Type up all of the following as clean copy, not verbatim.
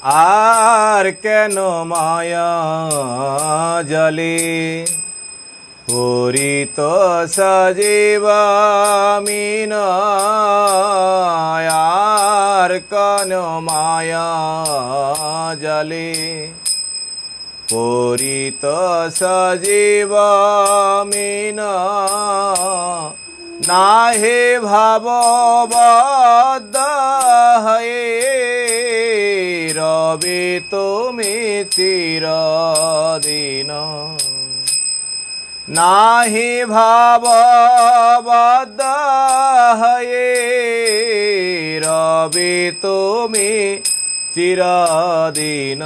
আর কেন মায়া জালে পরিত সজীবা মিন, আর কেন মায়া জালে পরিত সজীবা মিন, নাহে ভাববদ্ধ হয়ে রবে তুমি চিরদিন। নাহি ভাববদ্ধ হয়ে রবে তুমি চিরদিন।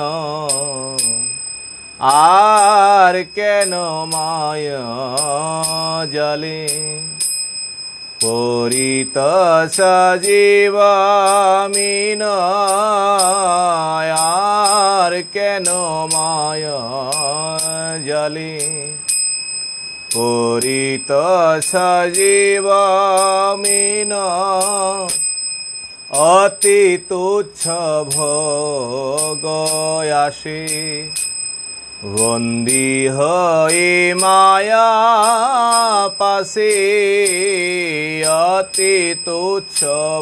আর কেন মায়া জালে পরিত সজীবা মিন, আর কেন মায়া জালে পরিত সজীবা মিন, অতি তুচ্ছ ভোগ আসে বন্দী হয়ে মায়া পাশে, অতি তুচ্ছ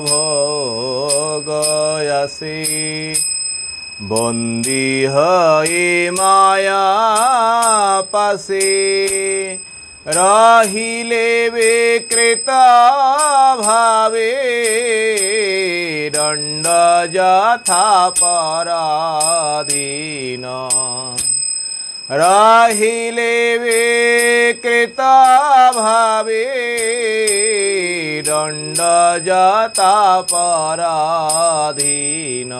ভোগ আসে বন্দী হয়ে মায়া পাশে, রহিলে বিকৃত ভাবে দণ্ড যথা পরাধীন। রহিলে বিকৃত ভাবে দণ্ড যথা পরাধীন।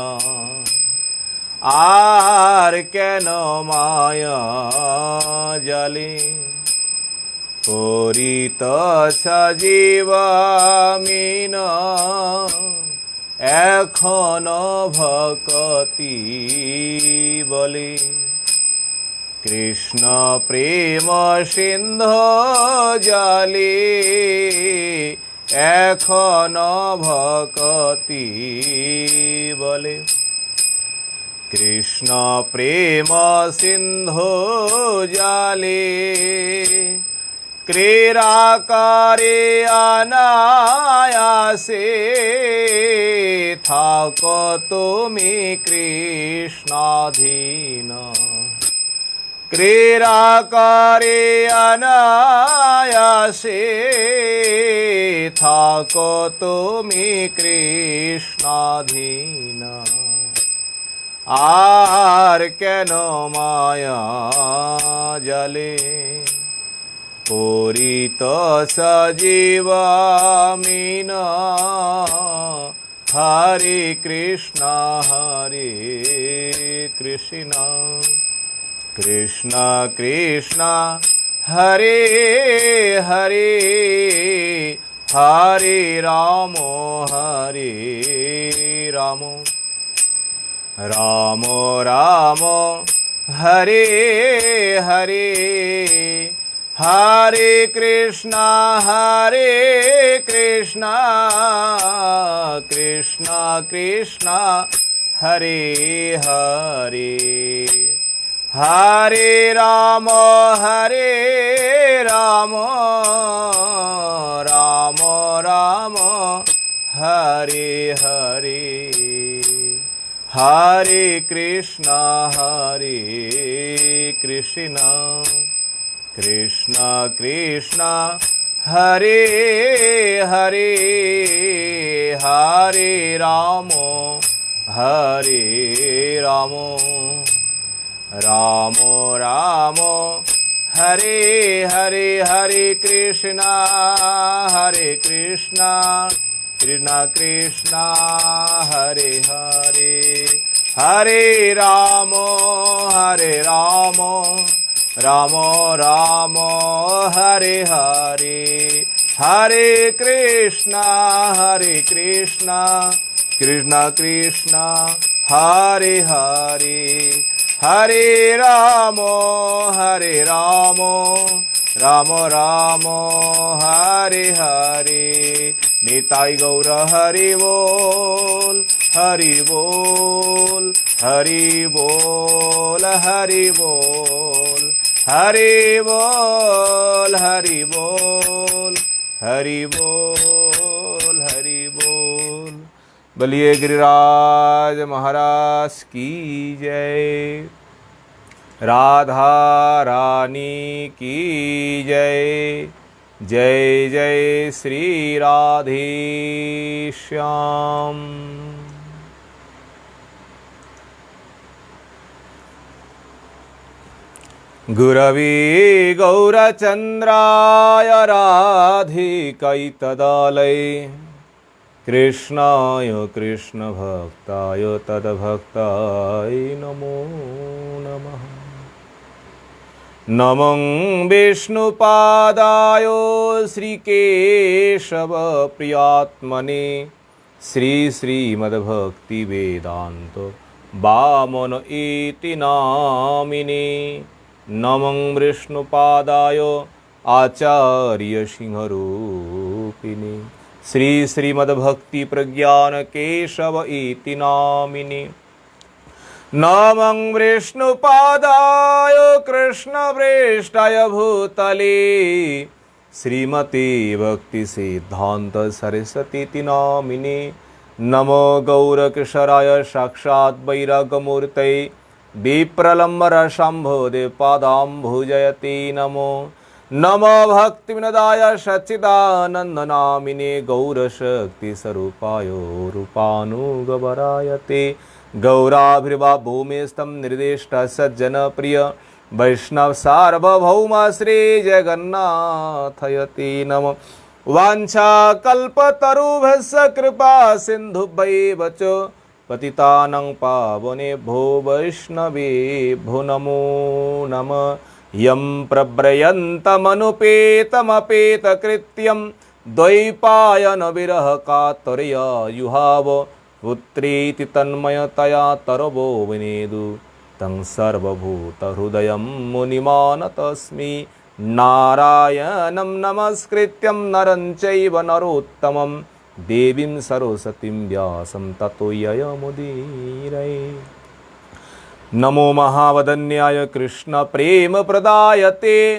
আর কেন মায়া জালে পরিত সজীবা মিন, এখনো ভক্তি বলে কৃষ্ণ প্রেম সিন্ধু জলে, এখনো ভক্তি বলে কৃষ্ণ প্রেম সিন্ধু জলে, ক্রীড়া করে অনায়াসে থাকো তুমি কৃষ্ণাধীন। ক্রীড়া করে অনায়াসে থাকো তুমি কৃষ্ণাধীন। আর কেন মায়া জালে পরিত সজীবা মিন, হরে কৃষ্ণ কৃষ্ণ কৃষ্ণ হরে হরে, হরে রাম রাম রাম হরে হরে, হরে কৃষ্ণ কৃষ্ণ কৃষ্ণ হরে হরে, হরে রাম রাম রাম হরে হরে, হরে কৃষ্ণ কৃষ্ণ কৃষ্ণ হরে হরে, হরে রাম রাম রাম হরে হরে, হরে কৃষ্ণ কৃষ্ণ কৃষ্ণ হরে হরে, হরে রাম রাম রাম হরে হরে, হরে কৃষ্ণ কৃষ্ণ কৃষ্ণ হরে হরে, হরে রাম রাম রাম হরে হরে। নিতাই গৌর হরি বল হরি বল। हरि बोल हरि बोल हरि बोल हरि बोल हरि बोल हरि बोल। बोलिए गिरिराज महाराज की जय। राधा रानी की जय। जय जय श्री राधे श्याम। गुरवे गौरचन्द्राय राधिकै तदालये कृष्णाय कृष्णभक्ताय तद्भक्ताय नमो नमः। नमो विष्णुपादाय श्रीकेशवप्रियात्मने श्री श्रीमद्भक्तिवेदान्त वामन इति नामिने। नमो विष्णुपादाय आचार्य सिंहरूपिणे श्री श्रीमद्भक्ति प्रज्ञान केशव इति नामिने। नमो विष्णुपादाय कृष्णप्रेष्ठाय भूतले श्रीमते भक्ति सिद्धान्त सरस्वती नामिने। नमो गौरकिशोराय साक्षात् वैराग्यमूर्तये विप्रलम्बर शम्भोदे पादाम्बुजयते नमो। नमो भक्तिविनोदाय सच्चिदानन्दनामिने गौरशक्तिस्वरूपाय रूपानुगवरायते। गौराभिर्वा भूमिस्थं निर्दिष्ट सज्जनप्रिय वैष्णव सार्वभौम श्री जगन्नाथयते नमः। वाञ्छाकल्पतरुभ्यश्च कृपा सिन्धुभ्यैव च पतितानां पावनेभ्यो वैष्णवेभ्यो नमो नमः। यं प्रव्रजन्तमनुपेतमपेतकृत्यं द्वैपायन विरह कातर्या युहाव पुत्रेति तन्मयतया तरवो विनेदु तं सर्वभूतहृदयं मुनिमानतस्मि। नारायणं नमस्कृत्यं नरं चैव नरोत्तमं देवीं सरस्वतीं व्यासं ततो ययमुदीरये। नमो महावदन्याय कृष्ण प्रेम प्रदायते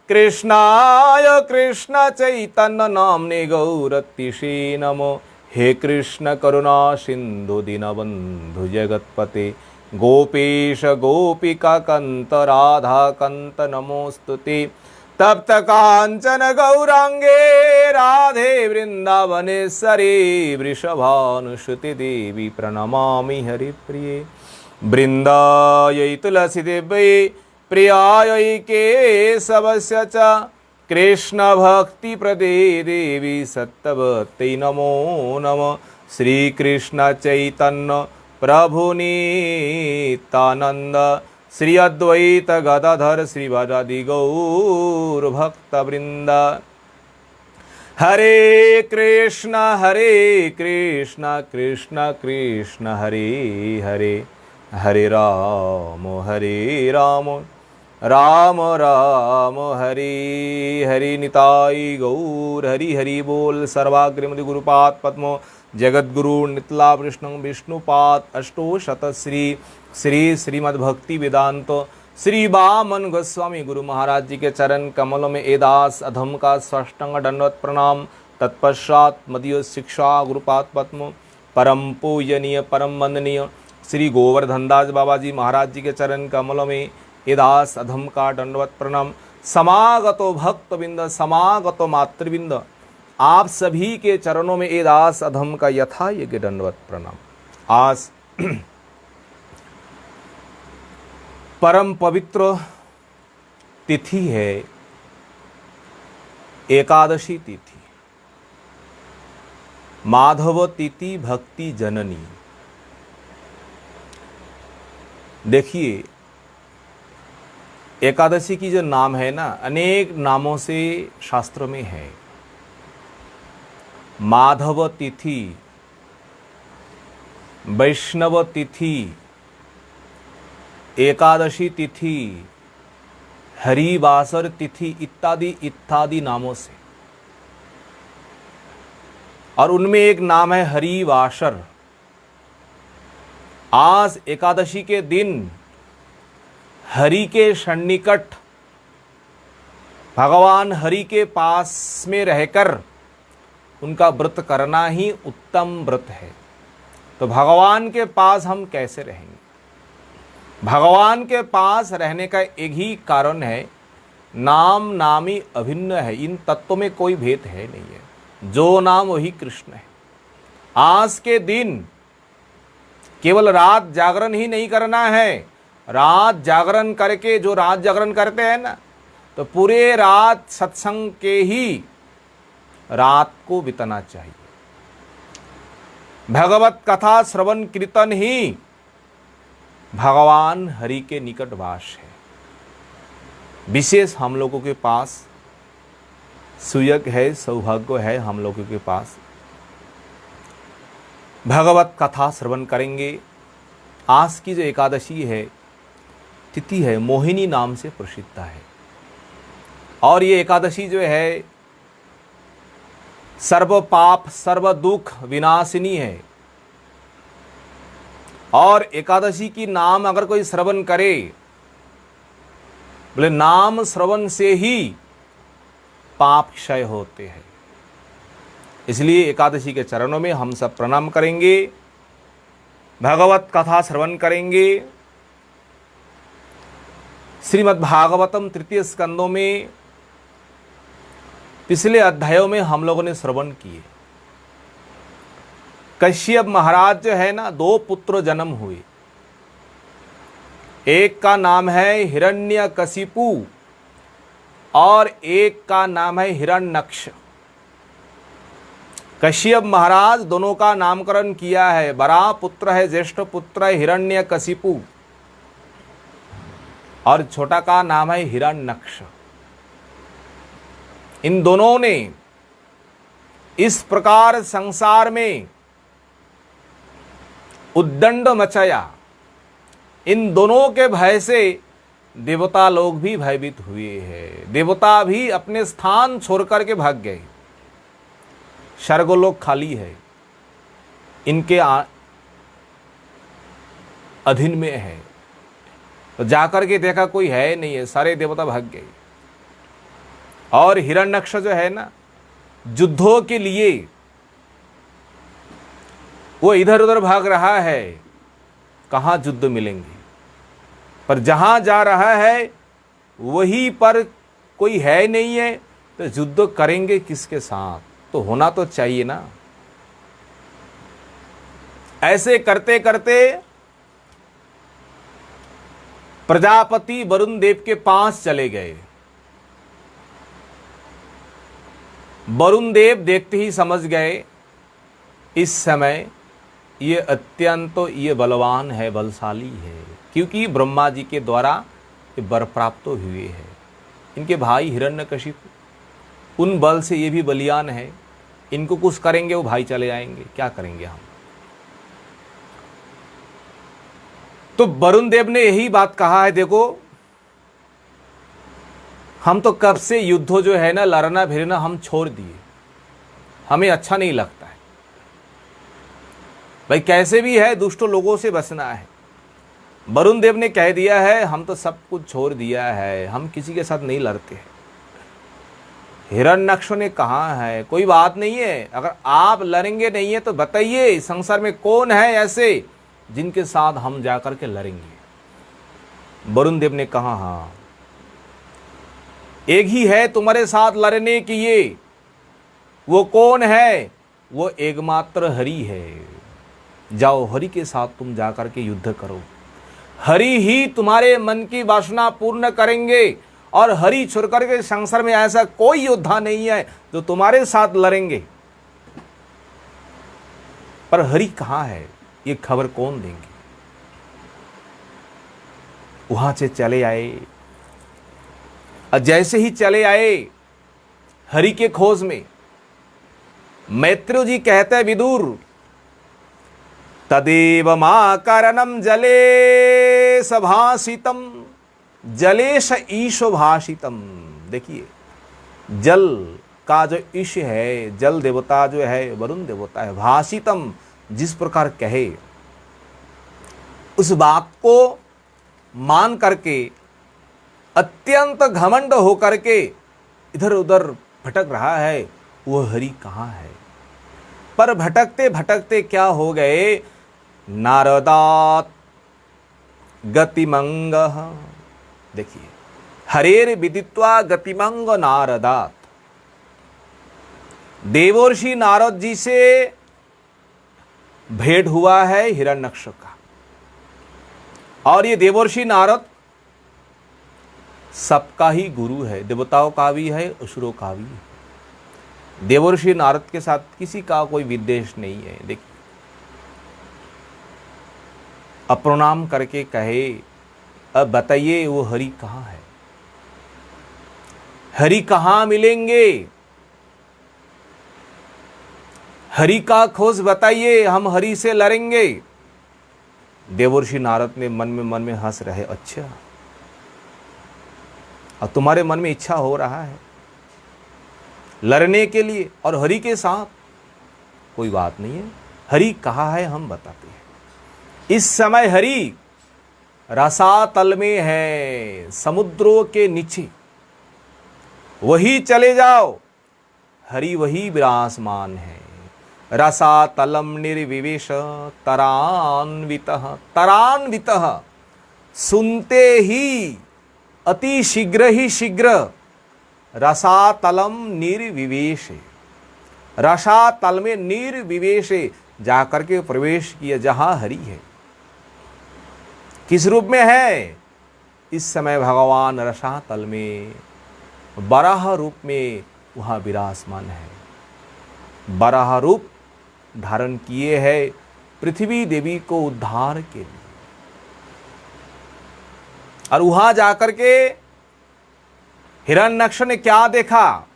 कृष्णाय कृष्ण चैतन्य नाम्ने गौरतिषे नमो। हे कृष्ण करुणा सिंधु दीनबंधु जगत्पते गोपेश गोपिका कांत राधा कांत नमोस्तुते। तप्त कांचन गौरांगे राधे वृंदावनेश्वरी वृषभानुसुते देवी प्रणमामि हरिप्रिये। वृंदायै तुलसी देव्यै प्रियायै केशवस्य च कृष्ण भक्ति प्रदे देवी सत्यवत्यै नमो नमः। श्री कृष्ण चैतन्य प्रभु नित्यानंद श्री अद्वैत गदाधर श्रीवासादि गौर भक्तवृंद। हरे कृष्ण कृष्ण कृष्ण हरे हरे हरे राम राम राम हरे हरे। निताय गौर हरि हरि बोल। सर्वाग्रमदि गुरुपाद पद्मो जगद्गुरु नितला कृष्ण विष्णुपाद अष्टोशत श्री श्रीमद्भक्ति वेदांत श्री वामन गोस्वामी गुरु महाराज जी के चरण कमलों में एदास अधम का साष्टांग दंडवत प्रणाम। तत्पश्चात मदीय शिक्षा गुरुपाद पद्म परम पूजनीय परम वंदनीय श्री गोवर्धन दास बाबा जी महाराज जी के चरण कमलों में एदास अधम का दंडवत प्रणाम। समागतो भक्तबिंद समागतो मातृबिंद आप सभी के चरणों में एदास अधम का यथा योग्य दंडवत प्रणाम। आज परम पवित्र तिथि है एकादशी तिथि, माधव तिथि भक्ति जननी। देखिए एकादशी की जो नाम है ना, अनेक नामों से शास्त्रों में है। माधव तिथि, वैष्णव तिथि, एकादशी तिथि, हरिवासर तिथि इत्यादि इत्यादि नामों से। और उनमें एक नाम है हरिवासर। आज एकादशी के दिन हरि के सन्निकट भगवान हरि के पास में रहकर उनका व्रत करना ही उत्तम व्रत है। तो भगवान के पास हम कैसे रहेंगे? भगवान के पास रहने का एक ही कारण है, नाम नामी अभिन्न है। इन तत्वों में कोई भेद है नहीं है, जो नाम वही कृष्ण है। आज के दिन केवल रात जागरण ही नहीं करना है। रात जागरण करके जो रात जागरण करते हैं ना, तो पूरे रात सत्संग के ही रात को बिताना चाहिए। भगवत कथा श्रवण कीर्तन ही भगवान हरि के निकट वास है। विशेष हम लोगों के पास सुयोग है, सौभाग्य है, हम लोगों के पास भगवत कथा श्रवण करेंगे। आज की जो एकादशी है, तिथि है, मोहिनी नाम से प्रसिद्ध है। और ये एकादशी जो है सर्व पाप सर्व दुख विनाशिनी है। और एकादशी की नाम अगर कोई श्रवण करे, बोले नाम श्रवण से ही पाप क्षय होते हैं। इसलिए एकादशी के चरणों में हम सब प्रणाम करेंगे, भगवत कथा श्रवण करेंगे। श्रीमद् भागवतम तृतीय स्कंदों में पिछले अध्यायों में हम लोगों ने श्रवण किए। कश्यप महाराज जो है ना, 2 पुत्र जन्म हुए। एक का नाम है हिरण्यकशिपु और एक का नाम है हिरण्यक्ष। कश्यप महाराज दोनों का नामकरण किया है। बड़ा पुत्र है, ज्येष्ठ पुत्र है हिरण्यकशिपु और छोटा का नाम है हिरण्यक्ष। इन दोनों ने इस प्रकार संसार में उद्दंड मचाया। इन दोनों के भय से देवता लोग भी भयभीत हुए हैं। देवता भी अपने स्थान छोड़कर के भाग गए। स्वर्गलोक खाली है, इनके अधीन में है। तो जाकर के देखा कोई है नहीं है, सारे देवता भाग गए। और हिरण्यक्ष जो है ना, युद्धों के लिए वो इधर उधर भाग रहा है, कहाँ युद्ध मिलेंगे। पर जहां जा रहा है वहीं पर कोई है नहीं है, तो युद्ध करेंगे किसके साथ? तो होना तो चाहिए ना। ऐसे करते करते प्रजापति वरुण देव के पास चले गए। वरुण देव देखते ही समझ गए इस समय ये अत्यंत ये बलवान है, बलशाली है, क्योंकि ब्रह्मा जी के द्वारा ये वर प्राप्त हुए हैं। इनके भाई हिरण्यकशिपु उन बल से ये भी बलियान है। इनको कुछ करेंगे वो भाई चले जाएंगे, क्या करेंगे हम? तो वरुण देव ने यही बात कहा है, देखो हम तो कब से युद्ध जो है ना, लड़ना भिड़ना हम छोड़ दिए, हमें अच्छा नहीं लगता है। भाई कैसे भी है दुष्टों लोगों से बचना है। वरुण देव ने कह दिया है हम तो सब कुछ छोड़ दिया है, हम किसी के साथ नहीं लड़ते। हिरण्यक्ष ने कहा है कोई बात नहीं है, अगर आप लड़ेंगे नहीं है तो बताइए संसार में कौन है ऐसे जिनके साथ हम जाकर के लड़ेंगे। वरुण देव ने कहा हाँ, एक ही है तुम्हारे साथ लड़ने की ये, वो कौन है? वो एकमात्र हरि है। जाओ हरि के साथ तुम जाकर के युद्ध करो। हरि ही तुम्हारे मन की वासना पूर्ण करेंगे और हरि छोड़ करके संसार में ऐसा कोई योद्धा नहीं है जो तुम्हारे साथ लड़ेंगे। पर हरि कहाँ है ये खबर कौन देंगे? वहां से चले आए और जैसे ही चले आए हरि के खोज में, मैत्रेय जी कहते हैं विदुर तदेव माकरणम जले सभाषितम जलेश ईशो भाषितम। देखिए जल का जो ईश है, जल देवता जो है वरुण देवता है, भाषितम जिस प्रकार कहे उस बात को मान करके अत्यंत घमंड होकर के इधर उधर भटक रहा है, वो हरि कहाँ है। पर भटकते भटकते क्या हो गए, नारदात गतिमंग। देखिए, हरेर विदित्वा गतिमंग नारदात। देवर्षि नारद जी से भेंट हुआ है हिरण्यक्ष का, और ये देवर्षि नारद सबका ही गुरु है, देवताओं का भी है, असुरों का भी है। देवर्षि नारद के साथ किसी का कोई विद्वेष नहीं है। देखिए, अप्रणाम करके कहे, अब बताइए वो हरि कहाँ है, हरि कहाँ मिलेंगे, हरि का खोज बताइए, हम हरि से लड़ेंगे। देवर्षि नारद ने मन में हंस रहे, अच्छा, और तुम्हारे मन में इच्छा हो रहा है लड़ने के लिए और हरि के साथ, कोई बात नहीं है, हरि कहाँ है हम बताते हैं। इस समय हरि रसातल में है, समुद्रों के नीचे, वही चले जाओ, हरि वही विराजमान है। रसातलम निर्विवेश तरान्वितः, तरान्वितः सुनते ही अति शीघ्र ही शीघ्र, रसातलम निर्विवेश, रसातल में निर्विवेश जाकर के प्रवेश किया जहां हरि है। किस रूप में है, इस समय भगवान रसातल में बराह रूप में वहां विराजमान है। बराह रूप धारण किए है पृथ्वी देवी को उद्धार के लिए, और वहां जाकर के हिरण्यक्ष ने क्या देखा,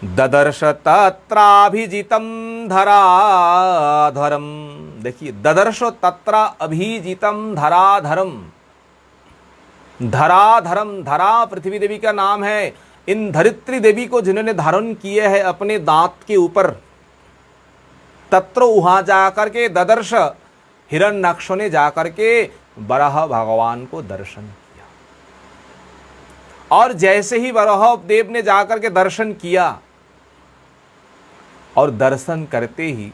ददर्श तत्राभिजितम धराधरम। देखिए, ददर्श तत्र अभिजितम धराधरम। धराधरम, धरा पृथ्वी देवी का नाम है। इन धरित्री देवी को जिन्होंने धारण किए है अपने दांत के ऊपर, तत्र वहां जाकर के ददर्श, हिरण्यक्ष ने जाकर के बराह भगवान को दर्शन किया, और जैसे ही बराह देव ने जाकर के दर्शन किया, और दर्शन करते ही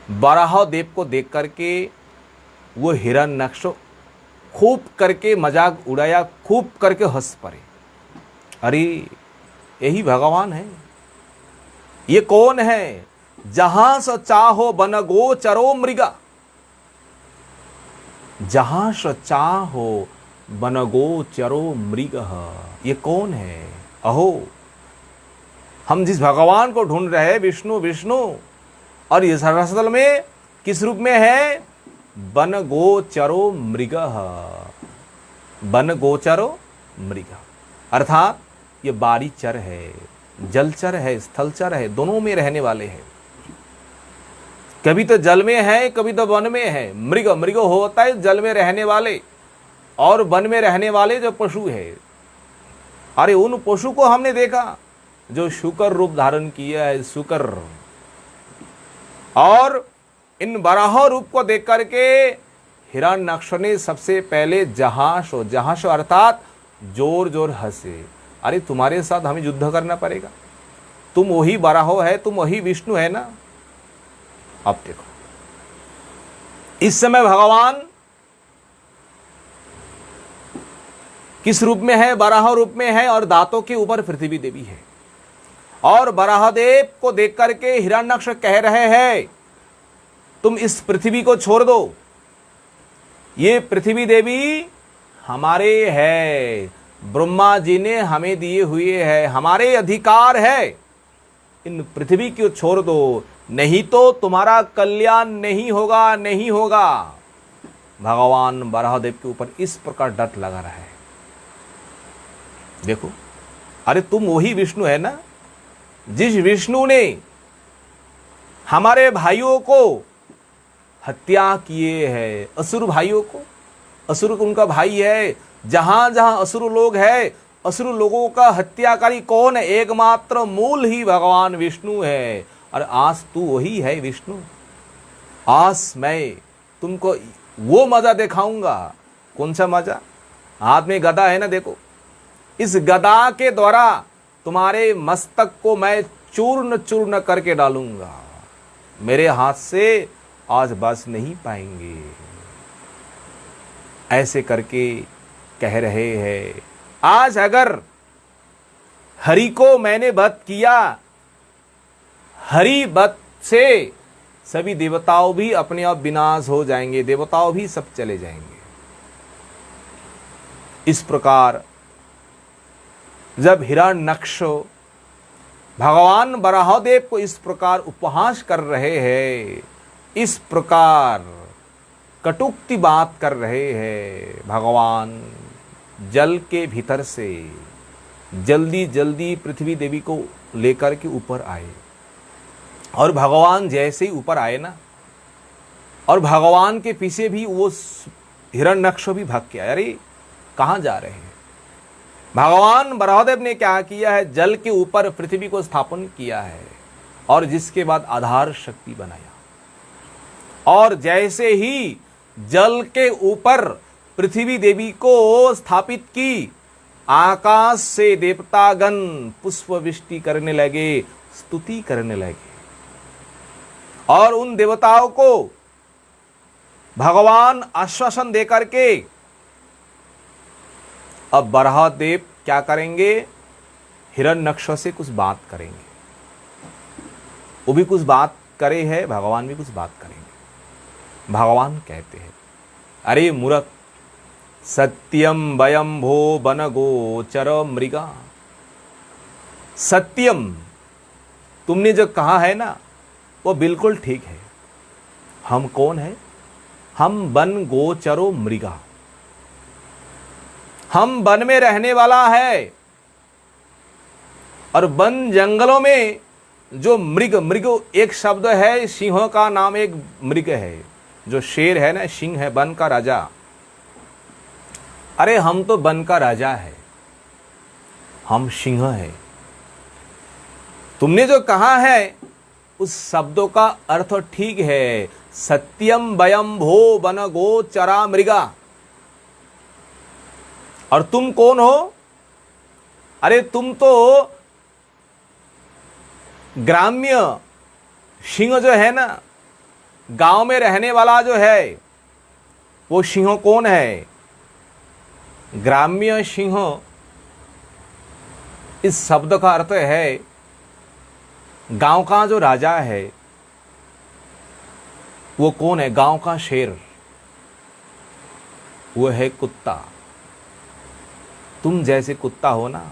बराह देव को देख करके वो हिरण्यक्ष खूब करके मजाक उड़ाया, खूब करके हंस पड़े। अरे यही भगवान है, ये कौन है, जहां स चाहो बन गोचरो मृगा, जहां स चाहो बन गोचरो मृग। ये कौन है, अहो हम जिस भगवान को ढूंढ रहे हैं, विष्णु विष्णु, और ये रसातल में किस रूप में है, बन गोचरो मृग। बन गोचरो मृग अर्थात ये बारीचर है, जलचर है, स्थलचर है, दोनों में रहने वाले हैं। कभी तो जल में है, कभी तो वन में है। मृग, मृग होता है जल में रहने वाले, और वन में रहने वाले जो पशु है। अरे उन पशु को हमने देखा जो शुकर रूप धारण किया है, शुकर। और इन बराह रूप को देख करके हिरण्यक्ष ने सबसे पहले जहाशो, जहाशो अर्थात जोर जोर हंसे। अरे तुम्हारे साथ हमें युद्ध करना पड़ेगा, तुम वही बराह है, तुम वही विष्णु है ना। अब देखो, इस समय भगवान किस रूप में है, बराह रूप में है, और दांतों के ऊपर पृथ्वी देवी है। और बराह देव को देख करके हिरण्यक्ष कह रहे हैं, तुम इस पृथ्वी को छोड़ दो, ये पृथ्वी देवी हमारे है, ब्रह्मा जी ने हमें दिए हुए है, हमारे अधिकार है, इन पृथ्वी को छोड़ दो, नहीं तो तुम्हारा कल्याण नहीं होगा, नहीं होगा। भगवान बराहदेव के ऊपर इस प्रकार डट लगा रहा है। देखो, अरे तुम वही विष्णु है ना, जिस विष्णु ने हमारे भाइयों को हत्या किए हैं, असुर भाइयों को। असुर उनका भाई है, जहां जहां असुर लोग हैं, असुर लोगों का हत्याकारी कौन है, एकमात्र मूल ही भगवान विष्णु है। और आज तू वही है विष्णु। आज मैं तुमको वो मजा दिखाऊंगा। कौन सा मजा? हाथ में गदा है ना, देखो, इस गदा के द्वारा तुम्हारे मस्तक को मैं चूर्ण चूर्ण करके डालूंगा। मेरे हाथ से आज बच नहीं पाएंगे। ऐसे करके कह रहे हैं। आज अगर हरि को मैंने वध किया, हरि वध से सभी देवताओं भी अपने आप विनाश हो जाएंगे, देवताओं भी सब चले जाएंगे। इस प्रकार जब हिरण्यक्ष भगवान बराहदेव को इस प्रकार उपहास कर रहे हैं, इस प्रकार कटुक्ति बात कर रहे हैं, भगवान जल के भीतर से जल्दी जल्दी पृथ्वी देवी को लेकर के ऊपर आए। और भगवान जैसे ही ऊपर आए ना, और भगवान के पीछे भी वो हिरण्यक्ष भी भाग के आया। अरे कहाँ जा रहे हैं? भगवान बराहदेव ने क्या किया है? जल के ऊपर पृथ्वी को स्थापन किया है और जिसके बाद आधार शक्ति बनाया। और जैसे ही जल के ऊपर पृथ्वी देवी को स्थापित की, आकाश से देवतागण पुष्प वृष्टि करने लगे, स्तुति करने लगे। और उन देवताओं को भगवान आश्वासन देकर के अब बराहदेव क्या करेंगे? हिरण्यक्ष से कुछ बात करेंगे। वो भी कुछ बात करे है, भगवान भी कुछ बात करेंगे। भगवान कहते हैं, अरे मूर्ख, सत्यम वयम भो वन गोचर मृगा। सत्यम तुमने जो कहा है ना, वो बिल्कुल ठीक है। हम कौन है? हम वन गोचरो मृगा, हम वन में रहने वाला है। और वन जंगलों में जो मृग, मृग एक शब्द है, सिंहों का नाम एक मृग है। जो शेर है ना, सिंह है, वन का राजा। अरे हम तो वन का राजा है, हम सिंह है। तुमने जो कहा है उस शब्दों का अर्थ ठीक है। सत्यम वयम भो वन गोचरा मृगा। और तुम कौन हो? अरे तुम तो ग्राम्य सिंह जो है ना, गांव में रहने वाला जो है, वो सिंह कौन है? ग्राम्य सिंह इस शब्द का अर्थ है गांव का जो राजा है। वो कौन है? गांव का शेर, वो है कुत्ता। तुम जैसे कुत्ता हो ना,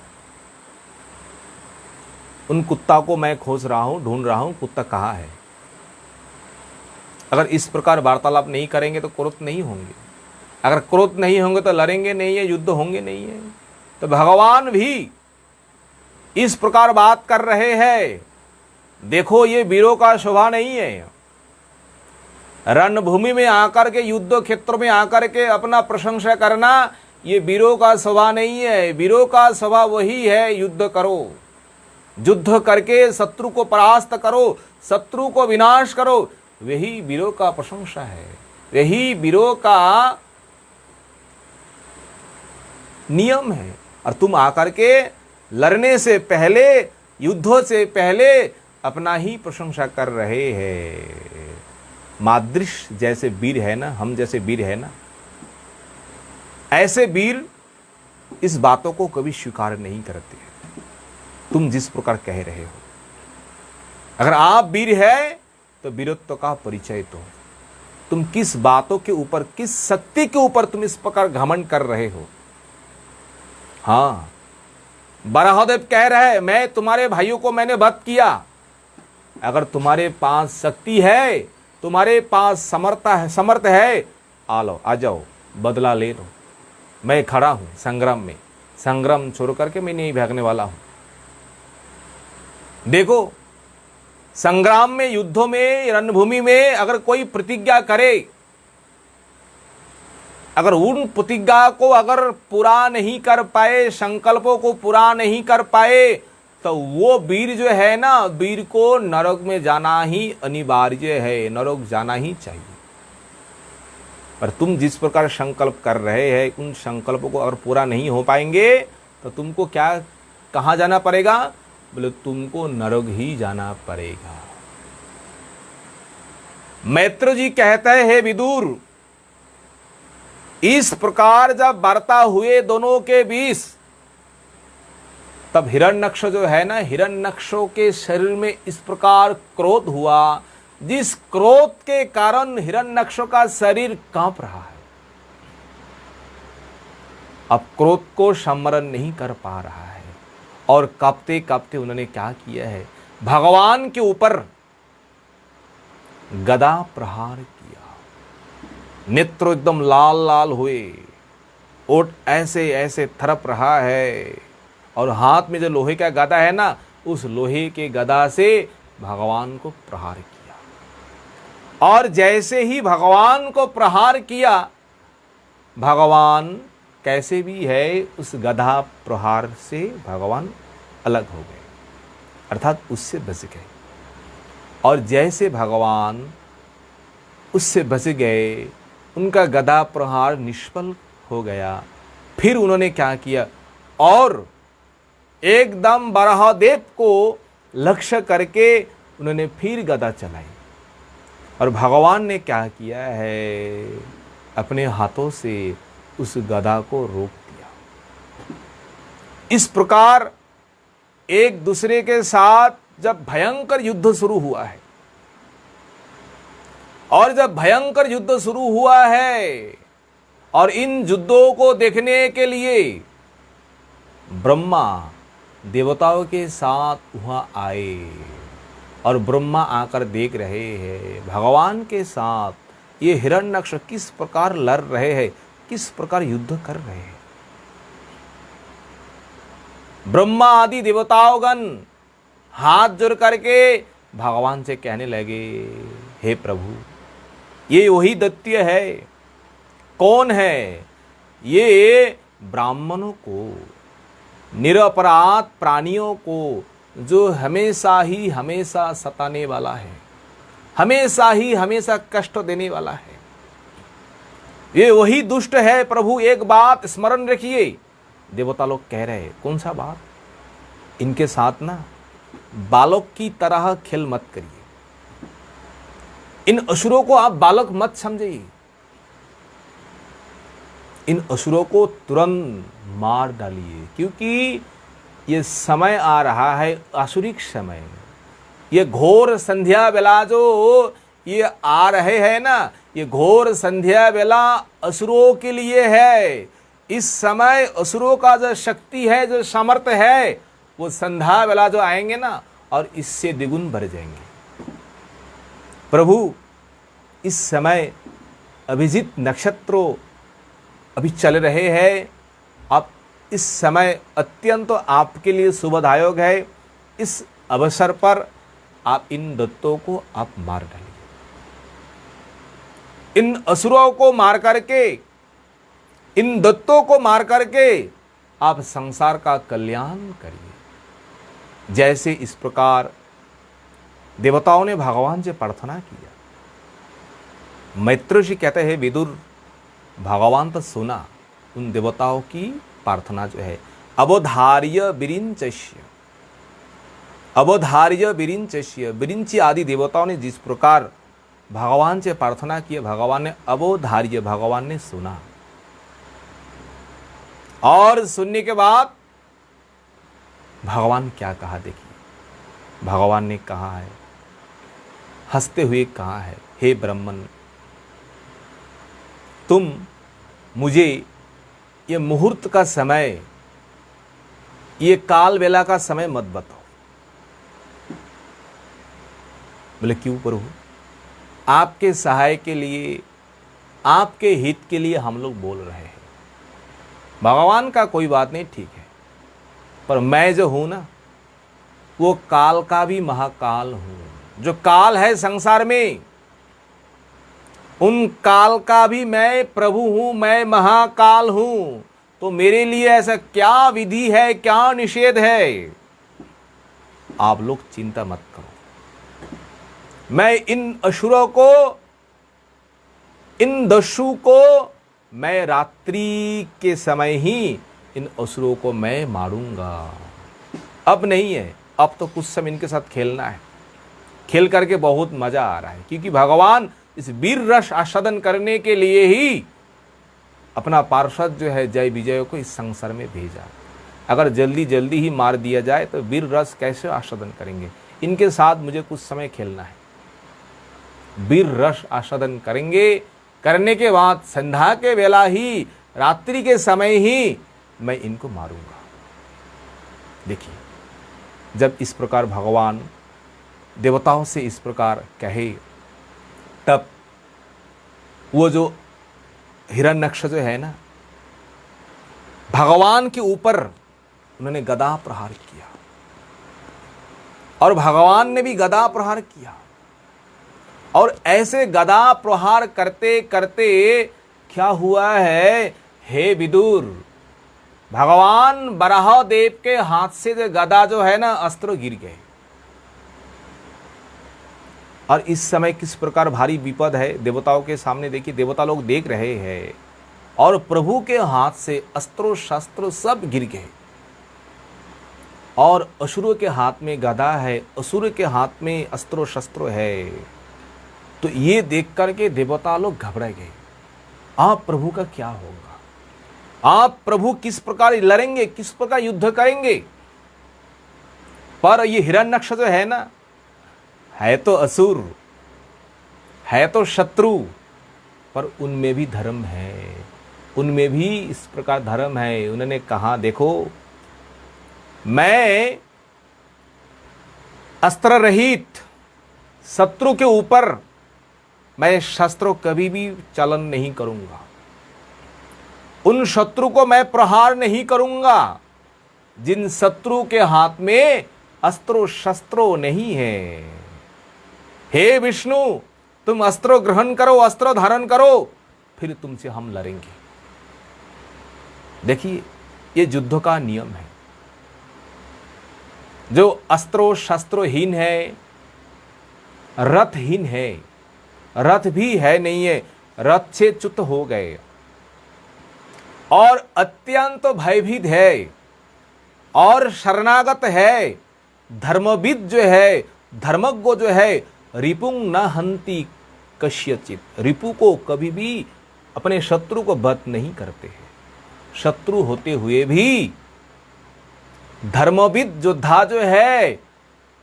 उन कुत्ता को मैं खोज रहा हूं, ढूंढ रहा हूं, कुत्ता कहाँ है। अगर इस प्रकार वार्तालाप नहीं करेंगे तो क्रोध नहीं होंगे। अगर क्रोध नहीं होंगे तो लड़ेंगे नहीं है, युद्ध होंगे नहीं है। तो भगवान भी इस प्रकार बात कर रहे हैं। देखो, ये वीरों का शोभा नहीं है। रणभूमि में आकर के, युद्ध क्षेत्र में आकर के अपना प्रशंसा करना, ये वीरों का स्वभाव नहीं है। वीरों का स्वभाव वही है, युद्ध करो, युद्ध करके शत्रु को परास्त करो, शत्रु को विनाश करो। वही वीरों का प्रशंसा है, वही वीरों का नियम है। और तुम आकर के लड़ने से पहले, युद्धों से पहले अपना ही प्रशंसा कर रहे हैं। मादृश जैसे वीर है ना, हम जैसे वीर है ना, ऐसे वीर इस बातों को कभी स्वीकार नहीं करते। तुम जिस प्रकार कह रहे हो, अगर आप वीर है तो वीरत्व का परिचय दो। तुम किस बातों के ऊपर, किस शक्ति के ऊपर तुम इस प्रकार घमंड कर रहे हो? हाँ, बराहदेव कह रहे हैं, मैं तुम्हारे भाइयों को मैंने वध किया। अगर तुम्हारे पास शक्ति है, तुम्हारे पास समर्थ है, आ लो, आ जाओ, बदला ले लो। मैं खड़ा हूं संग्राम में, संग्राम छोड़ करके मैं नहीं भागने वाला हूं। देखो, संग्राम में, युद्धों में, रणभूमि में अगर कोई प्रतिज्ञा करे, अगर उन प्रतिज्ञा को अगर पूरा नहीं कर पाए, संकल्पों को पूरा नहीं कर पाए, तो वो वीर जो है ना, वीर को नरक में जाना ही अनिवार्य है, नरक जाना ही चाहिए। पर तुम जिस प्रकार संकल्प कर रहे हैं उन संकल्पों को अगर पूरा नहीं हो पाएंगे तो तुमको क्या कहाँ जाना पड़ेगा? बोले तुमको नरक ही जाना पड़ेगा। मैत्र जी कहते हैं, हे विदुर, इस प्रकार जब वार्ता हुए दोनों के बीच, तब हिरण्यक्ष जो है ना, हिरण्यक्षों के शरीर में इस प्रकार क्रोध हुआ, जिस क्रोध के कारण हिरण्यक्षों का शरीर कांप रहा है। अब क्रोध को सम्मरण नहीं कर पा रहा है और कांपते कांपते उन्होंने क्या किया है, भगवान के ऊपर गदा प्रहार किया। नेत्र एकदम लाल लाल हुए, ओठ ऐसे ऐसे थरप रहा है और हाथ में जो लोहे का गदा है ना, उस लोहे के गदा से भगवान को प्रहार किया। और जैसे ही भगवान को प्रहार किया, भगवान कैसे भी है उस गदा प्रहार से भगवान अलग हो गए, अर्थात उससे बच गए। और जैसे भगवान उससे बच गए, उनका गदा प्रहार निष्फल हो गया। फिर उन्होंने क्या किया, और एकदम बराहदेव को लक्ष्य करके उन्होंने फिर गदा चलाई। और भगवान ने क्या किया है, अपने हाथों से उस गदा को रोक दिया। इस प्रकार एक दूसरे के साथ जब भयंकर युद्ध शुरू हुआ है, और जब भयंकर युद्ध शुरू हुआ है और इन युद्धों को देखने के लिए ब्रह्मा देवताओं के साथ वहां आए, और ब्रह्मा आकर देख रहे हैं भगवान के साथ ये हिरण्यक्ष किस प्रकार लड़ रहे हैं, किस प्रकार युद्ध कर रहे हैं। ब्रह्मा आदि देवताओगण हाथ जोड़ करके भगवान से कहने लगे, हे प्रभु, ये वही दैत्य है। कौन है? ये ब्राह्मणों को, निरपराध प्राणियों को, जो हमेशा ही हमेशा सताने वाला है, हमेशा ही हमेशा कष्ट देने वाला है, ये वही दुष्ट है। प्रभु एक बात स्मरण रखिए। देवता लोग कह रहे हैं, कौन सा बात? इनके साथ ना बालक की तरह खेल मत करिए, इन असुरों को आप बालक मत समझिए, इन असुरों को तुरंत मार डालिए, क्योंकि ये समय आ रहा है आसुरिक समय। ये घोर संध्या बेला जो ये आ रहे हैं ना, ये घोर संध्या बेला असुरों के लिए है। इस समय असुरों का जो शक्ति है, जो सामर्थ्य है, वो संध्या बेला जो आएंगे ना, और इससे द्विगुण बढ़ जाएंगे। प्रभु इस समय अभिजीत नक्षत्रों अभी चल रहे हैं। आप इस समय अत्यंत आपके लिए शुभदायक है। इस अवसर पर आप इन दैत्यों को आप मार डालिए, इन असुरों को मार करके, इन दैत्यों को मार करके आप संसार का कल्याण करिए। जैसे इस प्रकार देवताओं ने भगवान से प्रार्थना किया। मैत्र ऋषि कहते हैं, विदुर, भगवान तो सुना उन देवताओं की प्रार्थना जो है। अवधार्य विरिंचस्य, अवधार्य विरिंचस्य, विरिंची आदि देवताओं ने जिस प्रकार भगवान से प्रार्थना की, भगवान ने अवधार्य, भगवान ने सुना। और सुनने के बाद भगवान क्या कहा देखिए। भगवान ने कहा है, हंसते हुए कहा है, हे ब्राह्मण, तुम मुझे ये मुहूर्त का समय, ये काल बेला का समय मत बताओ। बोले क्यों प्रभु? आपके सहाय के लिए, आपके हित के लिए हम लोग बोल रहे हैं। भगवान का कोई बात नहीं, ठीक है, पर मैं जो हूं ना, वो काल का भी महाकाल हूं। जो काल है संसार में, उन काल का भी मैं प्रभु हूं, मैं महाकाल हूं। तो मेरे लिए ऐसा क्या विधि है, क्या निषेध है? आप लोग चिंता मत करो। मैं इन असुरों को इन दस्यु को मैं रात्रि के समय ही इन असुरों को मैं मारूंगा। अब नहीं है, अब तो कुछ समय इनके साथ खेलना है। खेल करके बहुत मजा आ रहा है, क्योंकि भगवान इस वीर रस आस्वादन करने के लिए ही अपना पार्षद जो है जय विजय को इस संसार में भेजा। अगर जल्दी जल्दी ही मार दिया जाए तो वीर रस कैसे आस्वादन करेंगे। इनके साथ मुझे कुछ समय खेलना है। वीर रस आस्वादन करेंगे, करने के बाद संध्या के वेला ही, रात्रि के समय ही मैं इनको मारूंगा। देखिए, जब इस प्रकार भगवान देवताओं से इस प्रकार कहे, तब वो जो हिरण्यक्ष जो है ना, भगवान के ऊपर उन्होंने गदा प्रहार किया और भगवान ने भी गदा प्रहार किया। और ऐसे गदा प्रहार करते करते क्या हुआ है, हे विदुर, भगवान बराह देव के हाथ से जो गदा जो है ना, अस्त्र गिर गए। और इस समय किस प्रकार भारी विपद है देवताओं के सामने। देखिए, देवता लोग देख रहे हैं और प्रभु के हाथ से अस्त्रों शस्त्र सब गिर गए और असुरों के हाथ में गदा है, असुर के हाथ में अस्त्रों शस्त्र है। तो ये देख करके देवता लोग घबरा गए। आप प्रभु का क्या होगा, आप प्रभु किस प्रकार लड़ेंगे, किस प्रकार युद्ध करेंगे। पर ये हिरण्यक्ष जो है ना, है तो असुर, है तो शत्रु, पर उनमें भी धर्म है, उनमें भी इस प्रकार धर्म है। उन्होंने कहा, देखो, मैं अस्त्र रहित शत्रु के ऊपर मैं शस्त्रों कभी भी चलन नहीं करूंगा। उन शत्रु को मैं प्रहार नहीं करूंगा जिन शत्रु के हाथ में अस्त्रों शस्त्रों नहीं है। हे विष्णु, तुम अस्त्र ग्रहण करो, अस्त्र धारण करो, फिर तुमसे हम लड़ेंगे। देखिए, ये युद्ध का नियम है। जो अस्त्रों शस्त्रोहीन है, रथहीन है, रथ भी है नहीं है, रथ से च्युत हो गए और अत्यंत भयभीत है और शरणागत है, धर्मविद जो है, धर्मज्ञ जो है, रिपुंग न हंति कश्यचित, रिपु को कभी भी अपने शत्रु को वध नहीं करते हैं। शत्रु होते हुए भी धर्मविद योद्धा जो है,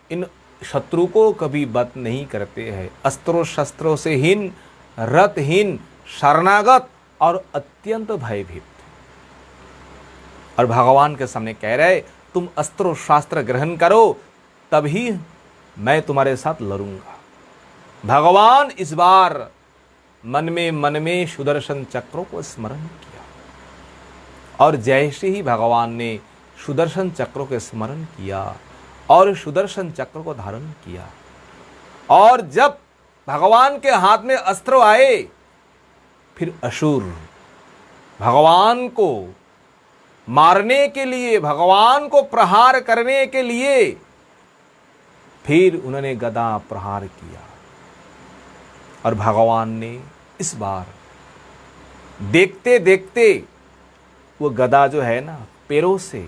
इन शत्रु को कभी वध नहीं करते हैं। अस्त्रों शस्त्रों से हीन, रथहीन, शरणागत और अत्यंत भयभीत। और भगवान के सामने कह रहे, तुम अस्त्र शास्त्र ग्रहण करो, तभी मैं तुम्हारे साथ लड़ूंगा। भगवान इस बार मन में सुदर्शन चक्रों को स्मरण किया और जैसे ही भगवान ने सुदर्शन चक्रों के स्मरण किया और सुदर्शन चक्र को धारण किया, और जब भगवान के हाथ में अस्त्र आए, फिर असुर भगवान को मारने के लिए, भगवान को प्रहार करने के लिए फिर उन्होंने गदा प्रहार किया। और भगवान ने इस बार देखते देखते वो गदा जो है ना, पैरों से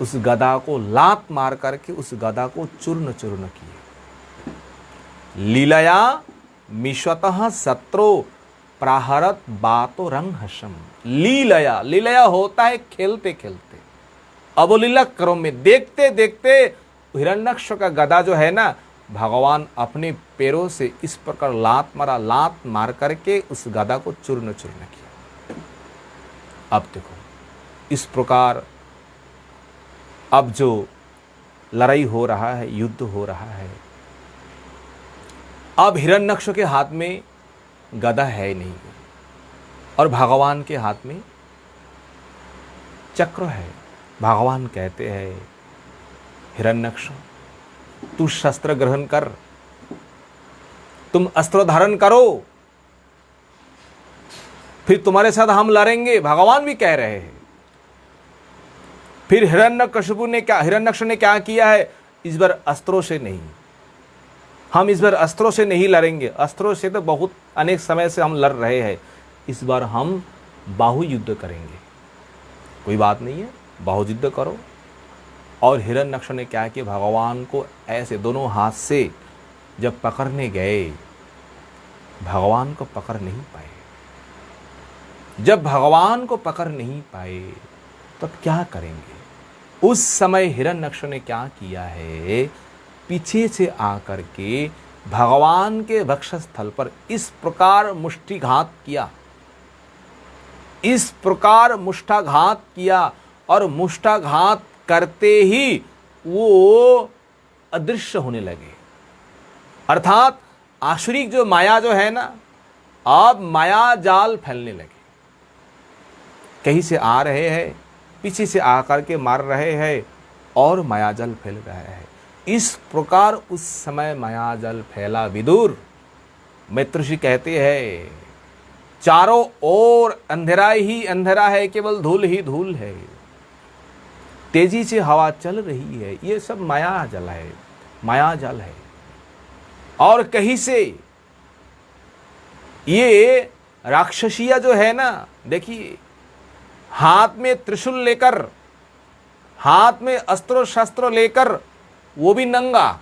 उस गदा को लात मार करके उस गदा को चूर्ण चूर्ण किए। लीलया मिश्वतः शत्रु प्राहरत बातो रंग हसम। लीलया, लीलया होता है खेलते खेलते, अवलीला क्रम में देखते देखते हिरण्यक्ष का गदा जो है ना, भगवान अपने पैरों से इस प्रकार लात मारा, लात मार करके उस गदा को चूर्ण चूर्ण किया। अब देखो, इस प्रकार अब जो लड़ाई हो रहा है, युद्ध हो रहा है, अब हिरण्यक्ष के हाथ में गदा है नहीं और भगवान के हाथ में चक्र है। भगवान कहते हैं, हिरण्यक्ष, तू शस्त्र ग्रहण कर, तुम अस्त्र धारण करो, फिर तुम्हारे साथ हम लड़ेंगे। भगवान भी कह रहे हैं। फिर हिरण्यक्ष ने क्या किया है, इस बार अस्त्रों से नहीं, हम इस बार अस्त्रों से नहीं लड़ेंगे, अस्त्रों से तो बहुत अनेक समय से हम लड़ रहे हैं, इस बार हम बाहु युद्ध करेंगे। कोई बात नहीं है, बाहु युद्ध करो। और हिरण्यक्ष ने क्या किया, भगवान को ऐसे दोनों हाथ से जब पकड़ने गए, भगवान को पकड़ नहीं पाए। जब भगवान को पकड़ नहीं पाए तब क्या करेंगे। उस समय हिरण्यक्ष ने क्या किया है, पीछे से आकर के भगवान के वक्षस्थल पर इस प्रकार मुष्टिघात किया, इस प्रकार मुष्टाघात किया, और मुष्टाघात करते ही वो अदृश्य होने लगे। अर्थात आसुरिक जो माया जो है ना, अब माया जाल फैलने लगे। कहीं से आ रहे हैं, पीछे से आकर के मार रहे हैं और माया जल फैल रहा है। इस प्रकार उस समय माया जल फैला। विदुर मैत्रिषि कहते हैं, चारों ओर अंधेरा ही अंधेरा है, केवल धूल ही धूल है, तेजी से हवा चल रही है, ये सब माया जल है, माया जल है। और कहीं से ये राक्षसिया जो है ना, देखिए हाथ में त्रिशूल लेकर, हाथ में अस्त्र शस्त्र लेकर, वो भी नंगा,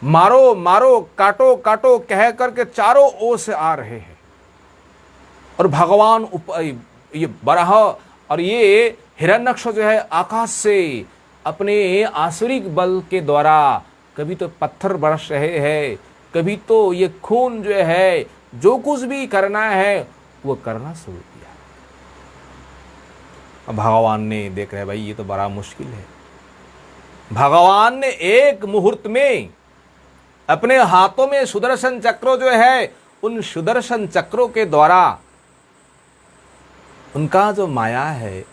मारो मारो काटो काटो कह करके चारों ओर से आ रहे हैं। और भगवान ये बराह और ये हिरण्यक्ष जो है आकाश से अपने आसुरिक बल के द्वारा कभी तो पत्थर बरस रहे हैं, कभी तो ये खून जो है, जो कुछ भी करना है वो करना शुरू किया। अब भगवान ने देख रहे भाई ये तो बड़ा मुश्किल है। भगवान ने एक मुहूर्त में अपने हाथों में सुदर्शन चक्रों जो है, उन सुदर्शन चक्रों के द्वारा उनका जो माया है,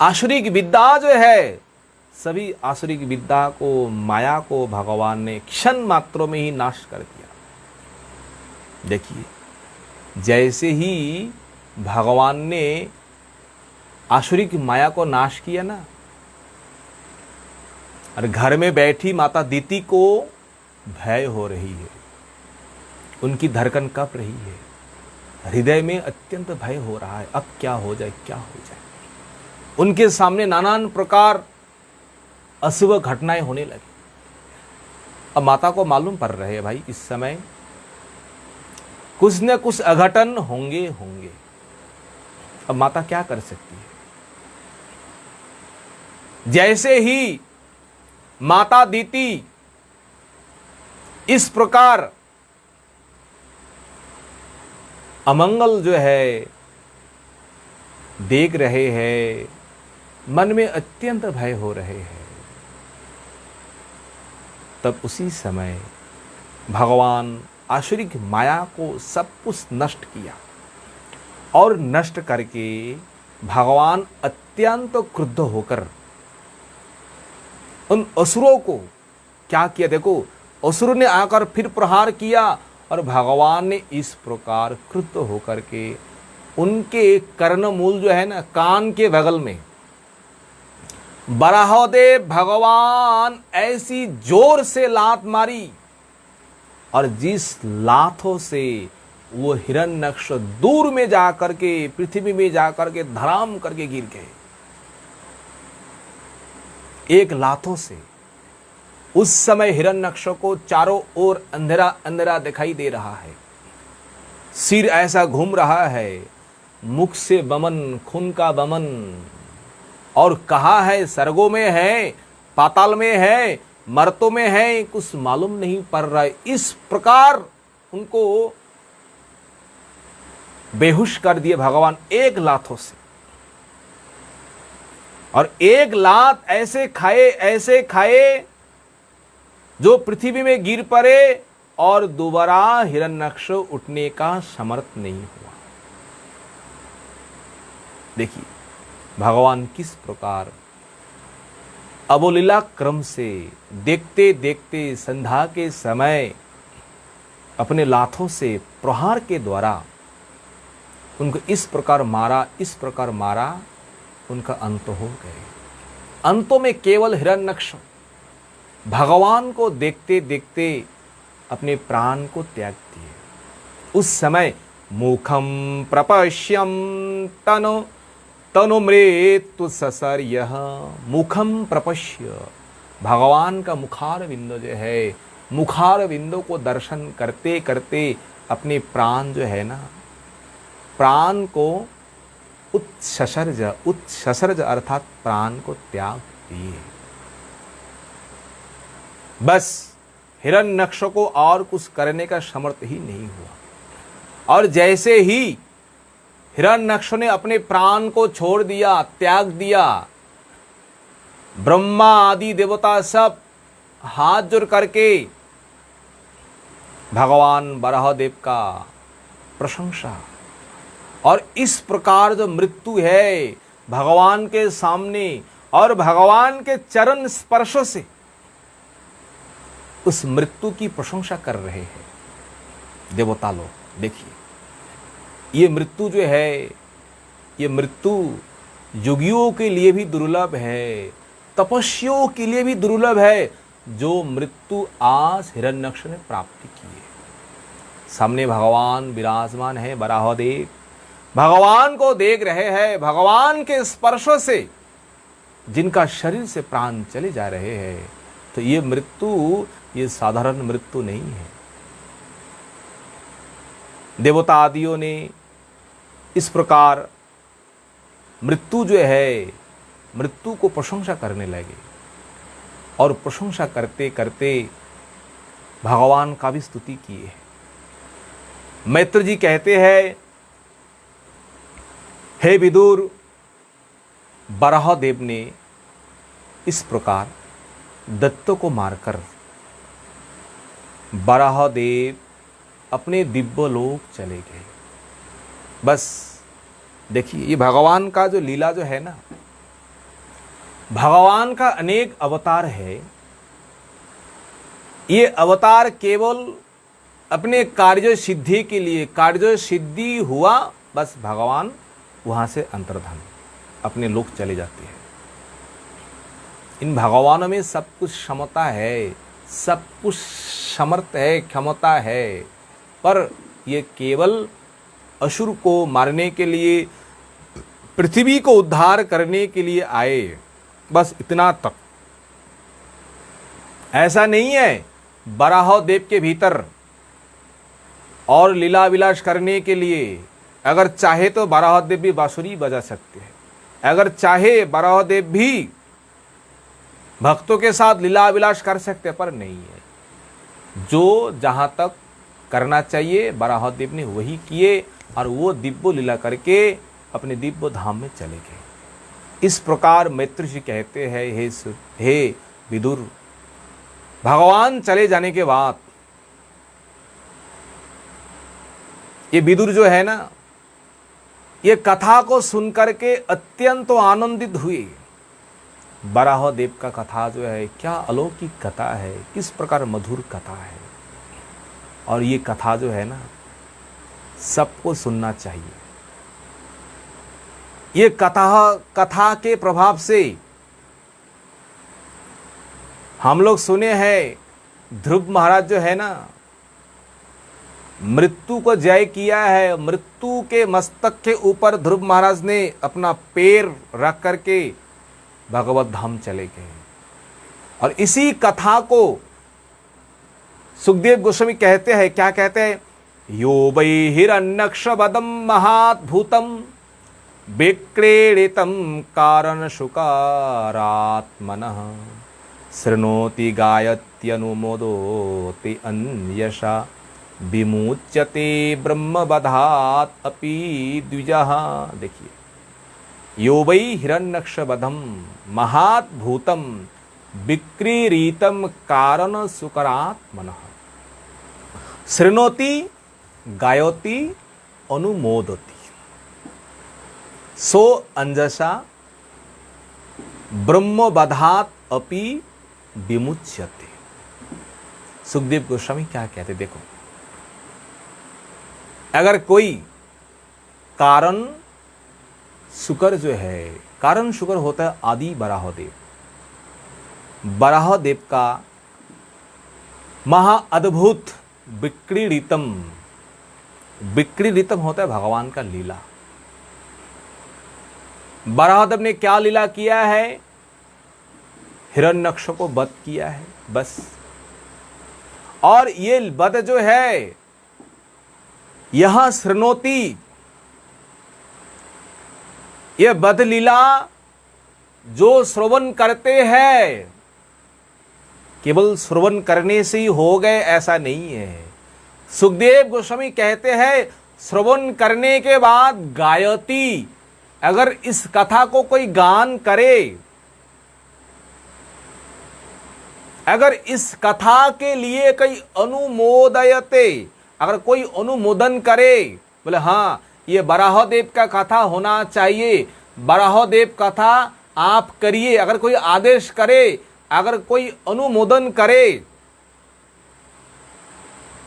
आसुरिक विद्या जो है, सभी आसुरिक विद्या को, माया को भगवान ने क्षण मात्रों में ही नाश कर दिया। देखिए जैसे ही भगवान ने आसुरिक माया को नाश किया ना, और घर में बैठी माता दीति को भय हो रही है, उनकी धड़कन कप रही है, हृदय में अत्यंत भय हो रहा है, अब क्या हो जाए क्या हो जाए। उनके सामने नानान प्रकार अशुभ घटनाएं होने लगी। अब माता को मालूम पड़ रहे है भाई इस समय कुछ न कुछ अघटन होंगे होंगे। अब माता क्या कर सकती है। जैसे ही माता दीति इस प्रकार अमंगल जो है देख रहे हैं, मन में अत्यंत भय हो रहे हैं, तब उसी समय भगवान आसुरिक माया को सब कुछ नष्ट किया। और नष्ट करके भगवान अत्यंत क्रुद्ध होकर उन असुरों को क्या किया, देखो असुर ने आकर फिर प्रहार किया, और भगवान ने इस प्रकार क्रुद्ध होकर के उनके कर्णमूल जो है ना, कान के बगल में बराहदेव भगवान ऐसी जोर से लात मारी, और जिस लातों से वो हिरण्यक्ष दूर में जाकर के, पृथ्वी में जाकर के धड़ाम करके गिर गए। एक लातों से उस समय हिरण्यक्ष को चारों ओर अंधेरा अंधेरा दिखाई दे रहा है, सिर ऐसा घूम रहा है, मुख से बमन, खून का बमन, और कहाँ है, स्वर्गों में है, पाताल में है, मर्तों में है, कुछ मालूम नहीं पड़ रहा है। इस प्रकार उनको बेहोश कर दिए भगवान एक लातों से। और एक लात ऐसे खाए जो पृथ्वी में गिर पड़े, और दोबारा हिरण्यक्ष उठने का समर्थ नहीं हुआ। देखिए भगवान किस प्रकार अवलीला क्रम से देखते देखते संध्या के समय अपने लाथों से प्रहार के द्वारा उनको इस प्रकार मारा, उनका अंत हो गए। अंतों में केवल हिरण्यक्ष भगवान को देखते देखते अपने प्राण को त्याग दिए। उस समय मुखम प्रपश्यम तनु तनु मृत्यु ससर यह मुखम प्रपश्य, भगवान का मुखार बिंदु जो है, मुखार बिंदु को दर्शन करते करते अपने प्राण जो है ना, प्राण को उत्सर्ज अर्थात प्राण को त्याग दिए। बस हिरण्यक्ष को और कुछ करने का समर्थ ही नहीं हुआ। और जैसे ही हिरण्यक्ष ने अपने प्राण को छोड़ दिया, त्याग दिया, ब्रह्मा आदि देवता सब हाथ जोड़ करके भगवान वराहदेव का प्रशंसा। और इस प्रकार जो मृत्यु है भगवान के सामने और भगवान के चरण स्पर्श से उस मृत्यु की प्रशंसा कर रहे हैं देवता लोग। देखिए, ये मृत्यु जो है, ये मृत्यु योगियों के लिए भी दुर्लभ है, तपस्वियों के लिए भी दुर्लभ है, जो मृत्यु आज हिरण्यक्ष ने प्राप्त की है। सामने भगवान विराजमान है, वराहदेव भगवान को देख रहे हैं। भगवान के स्पर्श से जिनका शरीर से प्राण चले जा रहे हैं, तो ये मृत्यु ये साधारण मृत्यु नहीं है। देवता आदियों ने इस प्रकार मृत्यु जो है, मृत्यु को प्रशंसा करने लगे और प्रशंसा करते करते भगवान का भी स्तुति किए है। मैत्र जी कहते हैं, हे विदुर, वराहदेव ने इस प्रकार दत्त को मारकर वराहदेव अपने दिव्य लोक चले गए। बस देखिए, ये भगवान का जो लीला जो है ना, भगवान का अनेक अवतार है। ये अवतार केवल अपने कार्य सिद्धि के लिए, कार्य सिद्धि हुआ बस भगवान वहां से अंतर्धान अपने लोक चले जाते हैं। इन भगवानों में सब कुछ क्षमता है, सब कुछ समर्थ है, क्षमता है, पर ये केवल असुर को मारने के लिए, पृथ्वी को उद्धार करने के लिए आए, बस इतना तक। ऐसा नहीं है वराहदेव के भीतर और लीला विलास करने के लिए। अगर चाहे तो वराहदेव भी बांसुरी बजा सकते हैं, अगर चाहे वराहदेव भी भक्तों के साथ लीला विलास कर सकते, पर नहीं है। जो जहां तक करना चाहिए वराहदेव ने वही किए और वो दिव्य लीला करके अपने दिव्य धाम में चले गए। इस प्रकार मैत्र जी कहते हैं, हे विदुर, भगवान चले जाने के बाद ये विदुर जो है ना, ये कथा को सुनकर के अत्यंत आनंदित हुए। वराहदेव का कथा जो है, क्या अलौकिक कथा है, किस प्रकार मधुर कथा है। और ये कथा जो है ना, सबको सुनना चाहिए। ये कथा के प्रभाव से हम लोग सुने हैं, ध्रुव महाराज जो है ना, मृत्यु को जय किया है। मृत्यु के मस्तक के ऊपर ध्रुव महाराज ने अपना पैर रख करके भगवत धाम चले गए। और इसी कथा को सुखदेव गोस्वामी कहते हैं, क्या कहते हैं, यो वै हिरण्यक्ष वदम महाद्भुतम विक्रीडितम कारण शुकारात्मनः शृणोति गायत्यनुमोदोति अन्यशा विमुच्यते ब्रह्मवधात् अपि द्विजः। देखिए, यो वै हिरण्यक्षवधम महाद्भुतम विक्रीडितम कारण शुकारात्मनः शृणोति गायति अनुमोदति सो अंजसा ब्रह्मवधात् अपि विमुच्यते। सुखदेव गोस्वामी क्या कहते, देखो, अगर कोई कारण शुकर जो है, कारण शुकर होता है आदि वराहदेव। वराहदेव का महा अद्भुत विक्रीडितम। विक्रीडितम होता है भगवान का लीला। बराहदेव ने क्या लीला किया है? हिरण्यक्ष को वध किया है, बस। और ये वध जो है यह शृणोति, ये वध लीला जो श्रवण करते हैं, केवल श्रवण करने से ही हो गए ऐसा नहीं है। सुखदेव गोस्वामी कहते हैं श्रवण करने के बाद गायति, अगर इस कथा को कोई गान करे, अगर इस कथा के लिए कोई अनुमोदयते, अगर कोई अनुमोदन करे, बोले हाँ ये बराहदेव का कथा होना चाहिए, बराहदेव कथा आप करिए, अगर कोई आदेश करे, अगर कोई अनुमोदन करे,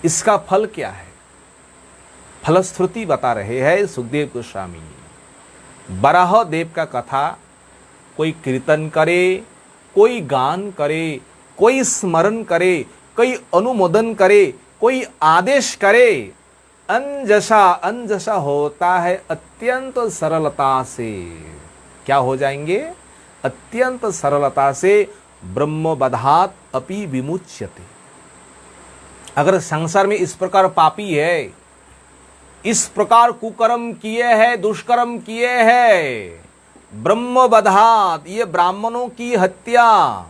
इसका फल क्या है? फलश्रुति बता रहे हैं सुखदेव गोस्वामी। बराहदेव का कथा कोई कीर्तन करे, कोई गान करे, कोई स्मरण करे, कोई अनुमोदन करे, कोई आदेश करे, अंजसा अंजसा होता है अत्यंत सरलता से। क्या हो जाएंगे? अत्यंत सरलता से ब्रह्मबधात अपि विमुच्यते। अगर संसार में इस प्रकार पापी है, इस प्रकार कुकर्म किए हैं, दुष्कर्म किए हैं, ब्रह्मबधात, ये ब्राह्मणों की हत्या,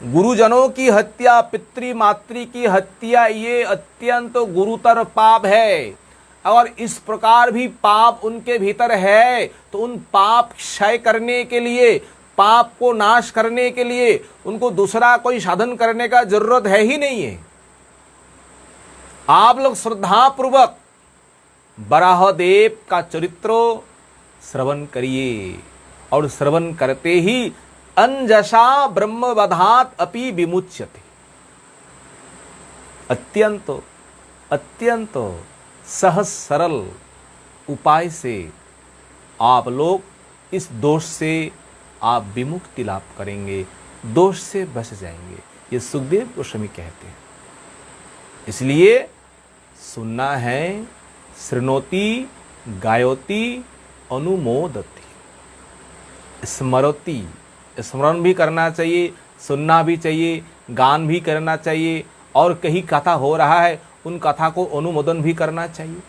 गुरुजनों की हत्या, पितृमातृ की हत्या, ये अत्यंत गुरुतर पाप है। और इस प्रकार भी पाप उनके भीतर है तो उन पाप क्षय करने के लिए, पाप को नाश करने के लिए उनको दूसरा कोई साधन करने का जरूरत है ही नहीं है। आप लोग श्रद्धा पूर्वक बराहदेव का चरित्र श्रवण करिए, और श्रवण करते ही अंजसा ब्रह्मवधात अपि विमुच्यते। अत्यंत अत्यंत सहज सरल उपाय से आप लोग इस दोष से आप विमुक्ति लाभ करेंगे, दोष से बच जाएंगे। ये सुखदेव गोस्वामी कहते हैं। इसलिए सुनना है, शृणोति गायोति अनुमोदति, स्मरति, स्मरण भी करना चाहिए, सुनना भी चाहिए, गान भी करना चाहिए, और कहीं कथा हो रहा है उन कथा को अनुमोदन भी करना चाहिए।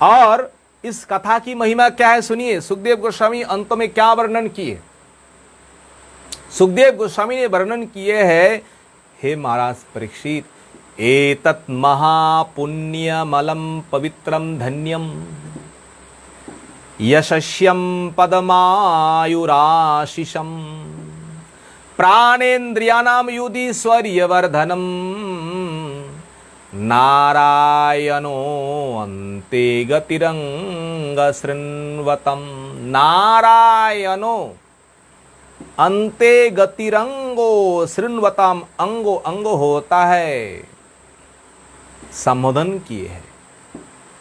और इस कथा की महिमा क्या है सुनिए, सुखदेव गोस्वामी अंत में क्या वर्णन किए। सुखदेव गोस्वामी ने वर्णन किए है, हे महाराज परीक्षित, एतत् महापुण्यमलं पवित्रं धन्यं यशस्यं पदमायुराशिषं प्राणेन्द्रियाणां युधिस्वर्यवर्धनं नारायणो अन्ते गतिरंग शृण्वतं। नारायणो अन्ते गतिरंगो शृण्वतम, अंगो अंगो होता है, संबोधन किए है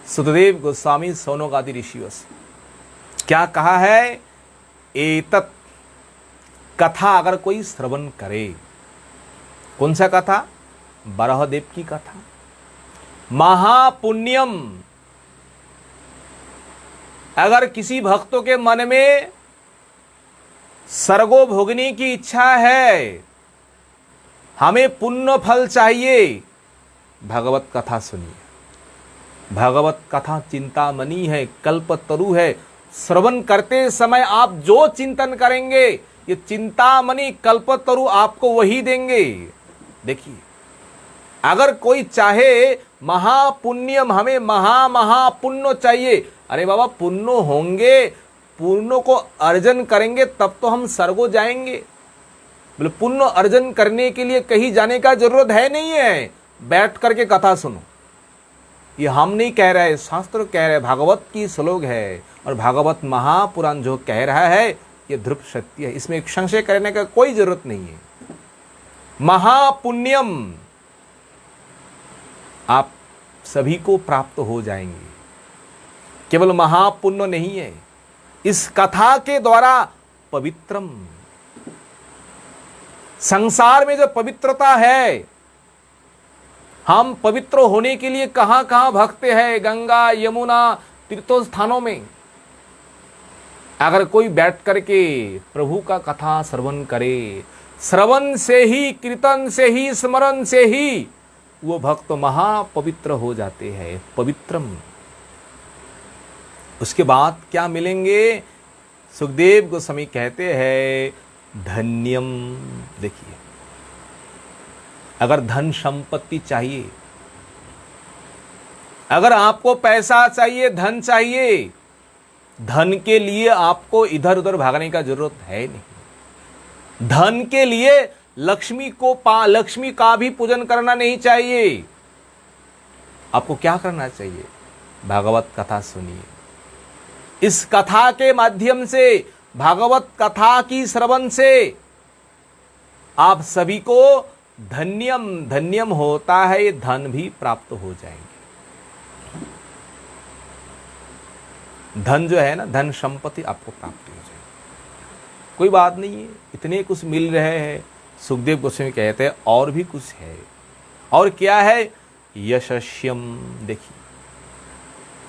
सुखदेव गोस्वामी सोनकादि ऋषियों से। क्या कहा है? एतत् कथा अगर कोई श्रवण करे, कौन सा कथा? बराहदेव की कथा। महापुण्यम, अगर किसी भक्तों के मन में स्वर्गो भोगने की इच्छा है, हमें पुण्य फल चाहिए, भगवत कथा सुनिए। भगवत कथा चिंतामणि है, कल्पतरु है। श्रवण करते समय आप जो चिंतन करेंगे, ये चिंतामणि कल्पतरु आपको वही देंगे। देखिए, अगर कोई चाहे महापुण्यम, हमें महापुण्य चाहिए, अरे बाबा पुण्य होंगे, पुण्य को अर्जन करेंगे तब तो हम स्वर्ग जाएंगे। बोले पुण्य अर्जन करने के लिए कहीं जाने का जरूरत है नहीं है, बैठ करके कथा सुनो। ये हम नहीं कह रहे, शास्त्र कह रहे, भागवत की श्लोक है, और भागवत महापुराण जो कह रहा है ये ध्रुव सत्य है, इसमें एक संशय करने का कोई जरूरत नहीं है। महापुण्यम आप सभी को प्राप्त हो जाएंगे। केवल महापुण्य नहीं है, इस कथा के द्वारा पवित्रम, संसार में जो पवित्रता है, हम पवित्र होने के लिए कहां कहां भगते हैं, गंगा यमुना तीर्थों स्थानों में। अगर कोई बैठ करके प्रभु का कथा श्रवण करे, श्रवण से ही, कीर्तन से ही, स्मरण से ही वो भक्त महापवित्र हो जाते हैं, पवित्रम। उसके बाद क्या मिलेंगे? सुखदेव गोस्वामी कहते हैं धन्यम। देखिए, अगर धन संपत्ति चाहिए, अगर आपको पैसा चाहिए, धन चाहिए, धन के लिए आपको इधर उधर भागने का जरूरत है नहीं। धन के लिए लक्ष्मी का भी पूजन करना नहीं चाहिए। आपको क्या करना चाहिए? भागवत कथा सुनिए। इस कथा के माध्यम से, भागवत कथा की श्रवण से आप सभी को धन्यम धन्यम होता है, धन भी प्राप्त हो जाएंगे। धन जो है ना, धन संपत्ति आपको प्राप्त हो जाएगी। कोई बात नहीं है, इतने कुछ मिल रहे हैं। सुखदेव गोस्वामी कहते हैं और भी कुछ है। और क्या है? यशस्यम। देखिए,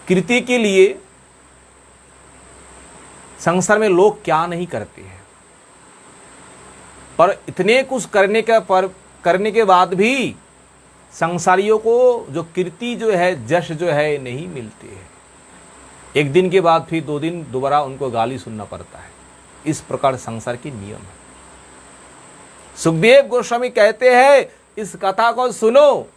कीर्ति के लिए संसार में लोग क्या नहीं करते हैं, पर इतने कुछ करने के बाद भी संसारियों को जो कीर्ति जो है, जश जो है, नहीं मिलती है। एक दिन के बाद फिर 2 दिन दोबारा उनको गाली सुनना पड़ता है। इस प्रकार संसार की नियम है। सुखदेव गोस्वामी कहते हैं इस कथा को सुनो,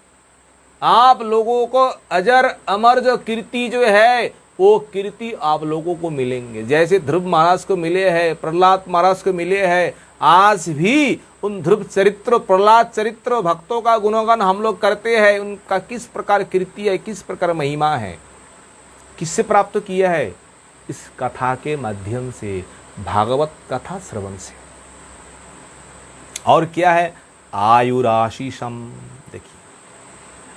आप लोगों को अजर अमर जो कीर्ति जो है, वो कीर्ति आप लोगों को मिलेंगे। जैसे ध्रुव महाराज को मिले हैं, प्रहलाद महाराज को मिले हैं, आज भी उन ध्रुव चरित्र, प्रहलाद चरित्र भक्तों का गुणगान हम लोग करते हैं। उनका किस प्रकार कीर्ति है, किस प्रकार महिमा है, किससे प्राप्त किया है? इस कथा के माध्यम से, भागवत कथा श्रवण से। और क्या है? आयुराशीषम। देखिए,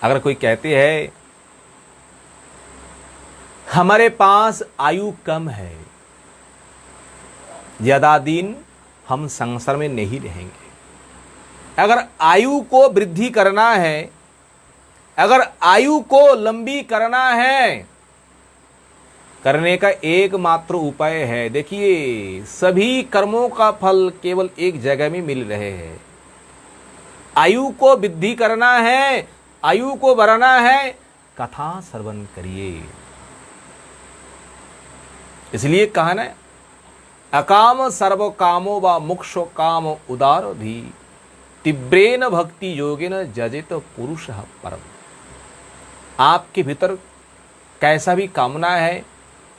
अगर कोई कहते हैं हमारे पास आयु कम है, ज्यादा दिन हम संसार में नहीं रहेंगे, अगर आयु को वृद्धि करना है, अगर आयु को लंबी करना है, करने का एकमात्र उपाय है। देखिए, सभी कर्मों का फल केवल एक जगह में मिल रहे हैं। आयु को वृद्धि करना है, आयु को बढ़ाना है, कथा श्रवण करिए। इसलिए कहा ना, अकाम सर्व कामो व मोक्षो काम उदार भी तीव्रेन भक्ति योगेन जजेत पुरुष परम। आपके भीतर कैसा भी कामना है,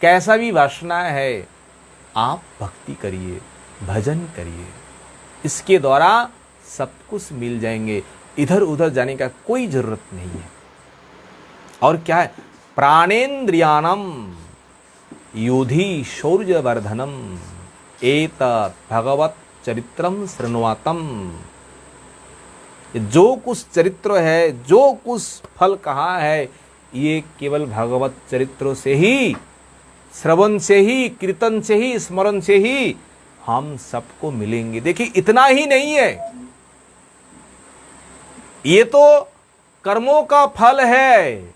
कैसा भी वासना है, आप भक्ति करिए, भजन करिए। इसके द्वारा सब कुछ मिल जाएंगे, इधर उधर जाने का कोई जरूरत नहीं है। और क्या है? प्राणेन्द्रियाणम युधि शौर्यवर्धनम एतत् भगवत चरित्रम शृण्वातम। जो कुछ चरित्र है, जो कुछ फल कहा है, ये केवल भगवत चरित्र से ही, श्रवण से ही, कीर्तन से ही, स्मरण से ही हम सबको मिलेंगे। देखिए, इतना ही नहीं है, ये तो कर्मों का फल है,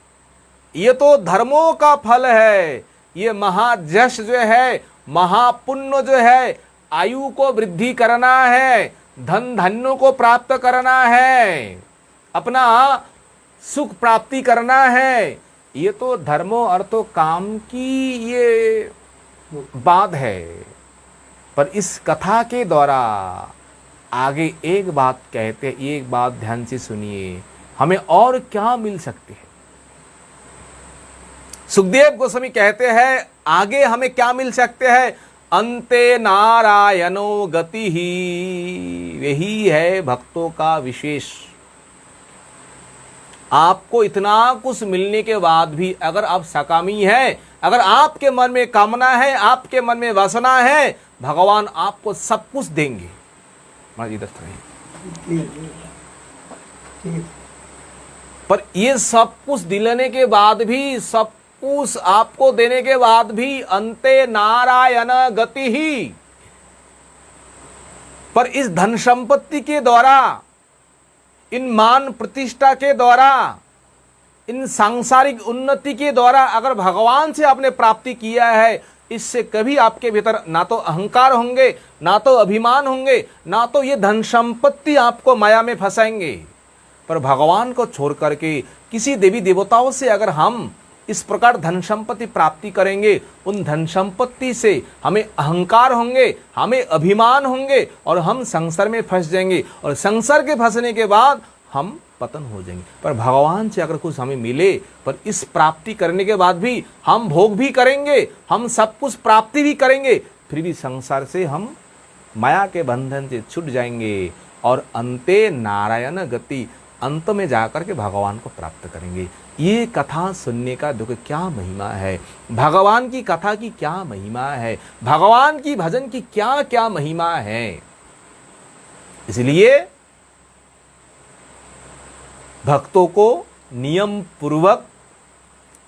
ये तो धर्मों का फल है, ये महायश जो है, महापुण्य जो है, आयु को वृद्धि करना है, धन धान्यों को प्राप्त करना है, अपना सुख प्राप्ति करना है, ये तो धर्मो अर्थो काम की ये बात है। पर इस कथा के द्वारा आगे एक बात कहते हैं, एक बात ध्यान से सुनिए, हमें और क्या मिल सकते हैं? सुखदेव गोस्वामी कहते हैं आगे हमें क्या मिल सकते हैं? अंते नारायणो गति ही, यही है भक्तों का विशेष। आपको इतना कुछ मिलने के बाद भी अगर आप सकामी हैं, अगर आपके मन में कामना है, आपके मन में वासना है, भगवान आपको सब कुछ देंगे। इधर पर ये सब कुछ दिलाने के बाद भी, सब कुछ आपको देने के बाद भी, अंते नारायण गति ही, पर इस धन संपत्ति के द्वारा, इन मान प्रतिष्ठा के द्वारा, इन सांसारिक उन्नति के द्वारा अगर भगवान से आपने प्राप्ति किया है, इससे कभी आपके भीतर ना तो अहंकार होंगे, ना तो अभिमान होंगे, ना तो ये धन संपत्ति आपको माया में फंसाएंगे। पर भगवान को छोड़ करके किसी देवी देवताओं से अगर हम इस प्रकार धन संपत्ति प्राप्ति करेंगे, उन धन संपत्ति से हमें अहंकार होंगे, हमें अभिमान होंगे और हम संसार में फंस जाएंगे और संसार के फंसने के बाद हम पतन हो जाएंगे। पर भगवान से अगर कुछ हमें मिले, पर इस प्राप्ति करने के बाद भी हम भोग भी करेंगे, हम सब कुछ प्राप्ति भी करेंगे, फिर भी संसार से हम माया के बंधन से छूट जाएंगे और अंते नारायण गति, अंत में जाकर के भगवान को प्राप्त करेंगे। ये कथा सुनने का देखो क्या महिमा है, भगवान की कथा की क्या महिमा है, भगवान की भजन की क्या क्या महिमा है। इसलिए भक्तों को नियम पूर्वक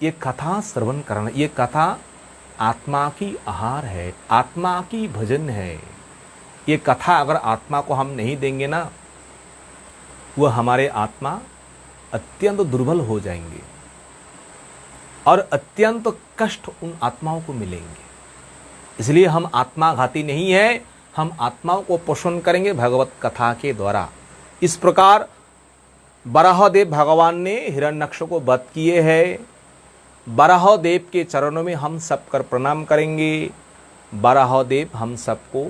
ये कथा श्रवण करना, ये कथा आत्मा की आहार है, आत्मा की भजन है। ये कथा अगर आत्मा को हम नहीं देंगे ना, वह हमारे आत्मा अत्यंत दुर्बल हो जाएंगे और अत्यंत कष्ट उन आत्माओं को मिलेंगे। इसलिए हम आत्माघाती नहीं है, हम आत्माओं को पोषण करेंगे भगवत कथा के द्वारा। इस प्रकार बराहदेव भगवान ने हिरण्यक्ष को वध किए हैं। बराहदेव के चरणों में हम सब कर प्रणाम करेंगे। बराहदेव हम सबको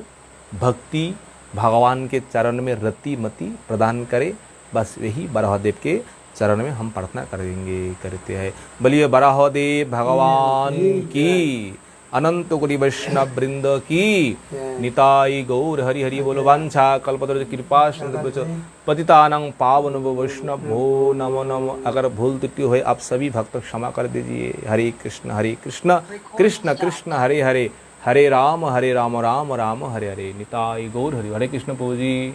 भक्ति भगवान के चरण में रति मति प्रदान करे, बस यही बराहदेव के चरण में हम प्रार्थना करेंगे, करते हैं। बोलिए बराहदेव भगवान की, अनंत कोटि वैष्णव वृंद की, निताई गौर हरि हरि बोलो। वांछा कल्पतरुः कृपा सिंधु पतितानां पावन वैष्णवो नमो नमो। अगर भूल त्रुटि हुए आप सभी भक्त क्षमा कर दीजिए। हरे कृष्ण कृष्ण कृष्ण हरे हरे, हरे राम राम राम हरे हरे। निताई गौर हरि। हरे कृष्ण प्रभु जी।